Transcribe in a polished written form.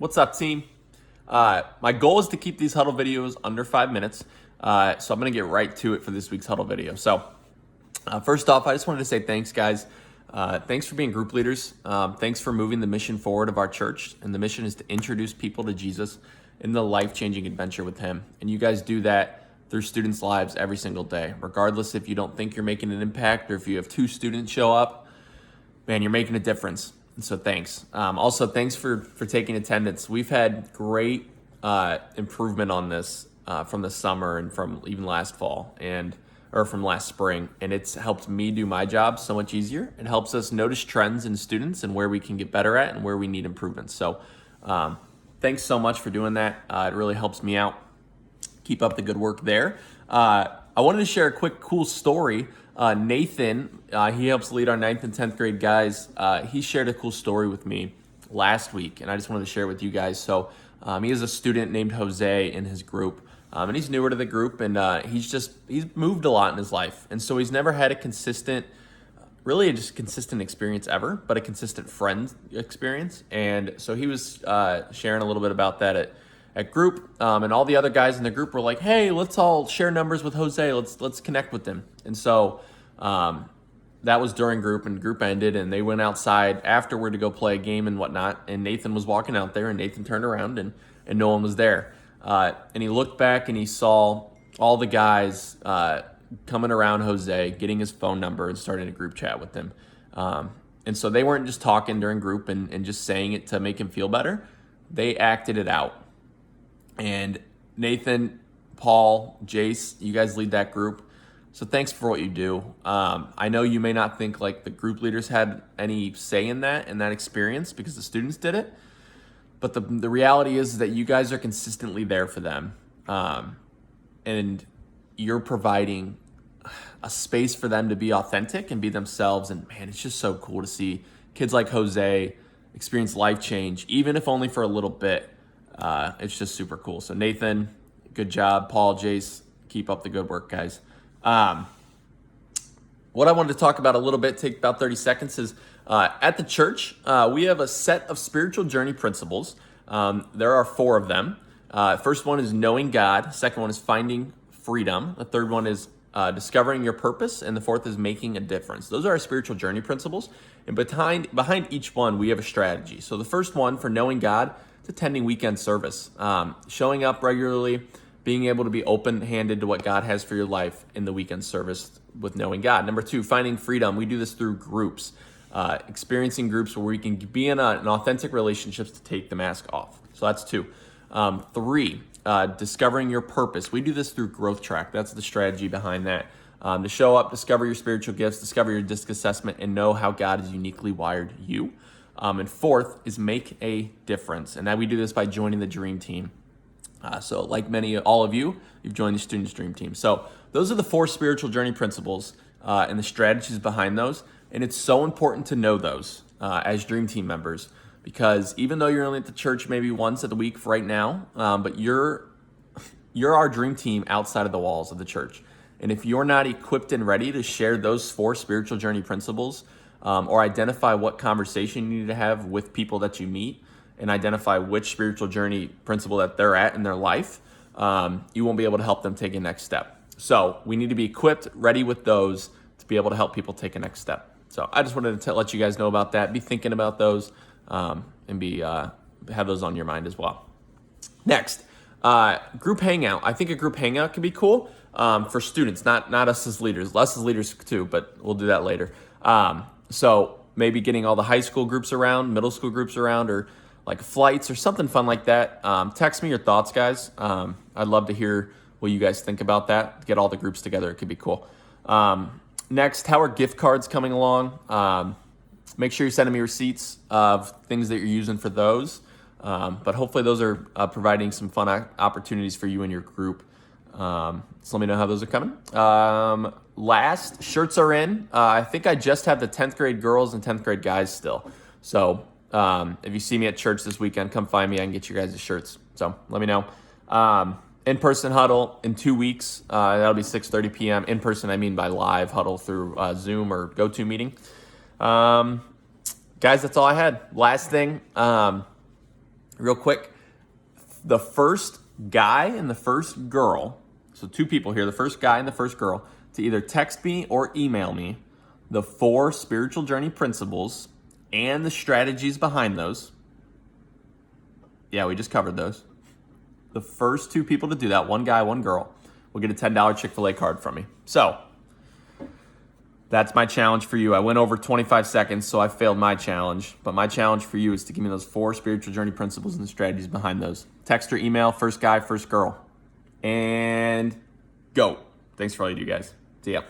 What's up, team? My goal is to keep these Huddle videos under 5 minutes, so I'm going to get right to it for this week's Huddle video. So, first off, I just wanted to say thanks, guys. Thanks for being group leaders. Thanks for moving the mission forward of our church, and the mission is to introduce people to Jesus in the life-changing adventure with Him. And you guys do that through students' lives every single day, regardless if you don't think you're making an impact or if you have 2 students show up. Man, you're making a difference. And so thanks. Also, thanks for taking attendance. We've had great improvement on this from the summer and from even last fall or from last spring. And it's helped me do my job so much easier. It helps us notice trends in students and where we can get better at and where we need improvements. So thanks so much for doing that. It really helps me out. Keep up the good work there. I wanted to share a quick cool story. Nathan, he helps lead our 9th and 10th grade guys. He shared a cool story with me last week, and I just wanted to share it with you guys. So he has a student named Jose in his group, and he's newer to the group, and he's moved a lot in his life. And so he's never had a consistent experience ever, but a consistent friend experience. And so he was sharing a little bit about that at group, and all the other guys in the group were like, "Hey, let's all share numbers with Jose. Let's connect with him." And so that was during group, and group ended, and they went outside afterward to go play a game and whatnot. And Nathan was walking out there, and Nathan turned around, and no one was there. And he looked back, and he saw all the guys coming around Jose, getting his phone number, and starting a group chat with him. And so they weren't just talking during group and just saying it to make him feel better. They acted it out. And Nathan, Paul, Jace, you guys lead that group. So thanks for what you do. I know you may not think like the group leaders had any say in that experience because the students did it. But the reality is that you guys are consistently there for them. And you're providing a space for them to be authentic and be themselves. And man, it's just so cool to see kids like Jose experience life change, even if only for a little bit. It's just super cool. So Nathan, good job. Paul, Jace, keep up the good work, guys. What I wanted to talk about a little bit, take about 30 seconds, is at the church, we have a set of spiritual journey principles. There are 4 of them. First one is knowing God. Second one is finding freedom. The third one is discovering your purpose. And the fourth is making a difference. Those are our spiritual journey principles. And behind each one, we have a strategy. So the first one for knowing God, it's attending weekend service, showing up regularly, being able to be open-handed to what God has for your life in the weekend service with knowing God. Number 2, finding freedom. We do this through groups, experiencing groups where we can be in an authentic relationships to take the mask off. So that's 2. 3, discovering your purpose. We do this through Growth Track. That's the strategy behind that. To show up, discover your spiritual gifts, discover your disc assessment, and know how God has uniquely wired you. And 4th is make a difference. And now we do this by joining the Dream Team. So like all of you, you've joined the Students Dream Team. So those are the 4 spiritual journey principles and the strategies behind those. And it's so important to know those as Dream Team members, because even though you're only at the church maybe once a week for right now, but you're our Dream Team outside of the walls of the church. And if you're not equipped and ready to share those 4 spiritual journey principles, or identify what conversation you need to have with people that you meet and identify which spiritual journey principle that they're at in their life, you won't be able to help them take a next step. So we need to be equipped, ready with those to be able to help people take a next step. So I just wanted to let you guys know about that. Be thinking about those and have those on your mind as well. Next, group hangout. I think a group hangout could be cool for students, not us as leaders. Us as leaders too, but we'll do that later. So maybe getting all the high school groups around, middle school groups around, or like flights or something fun like that. Text me your thoughts, guys. I'd love to hear what you guys think about that. Get all the groups together. It could be cool. Next, how are gift cards coming along? Make sure you're sending me receipts of things that you're using for those. But hopefully those are providing some fun opportunities for you and your group. So let me know how those are coming. Last, shirts are in. I think I just have the 10th grade girls and 10th grade guys still. So if you see me at church this weekend, come find me. I can get you guys the shirts. So let me know. In-person huddle in 2 weeks. That'll be 6:30 p.m. In person, I mean by live huddle through Zoom or GoToMeeting. Guys, that's all I had. Last thing, Real quick, the first guy and the first girl, so two people here, the first guy and the first girl, to either text me or email me the 4 spiritual journey principles and the strategies behind those. Yeah, we just covered those. The first 2 people to do that, one guy, one girl, will get a $10 Chick-fil-A card from me. So that's my challenge for you. I went over 25 seconds, so I failed my challenge. But my challenge for you is to give me those 4 spiritual journey principles and the strategies behind those. Text or email, first guy, first girl. And go. Thanks for all you do, guys. See ya.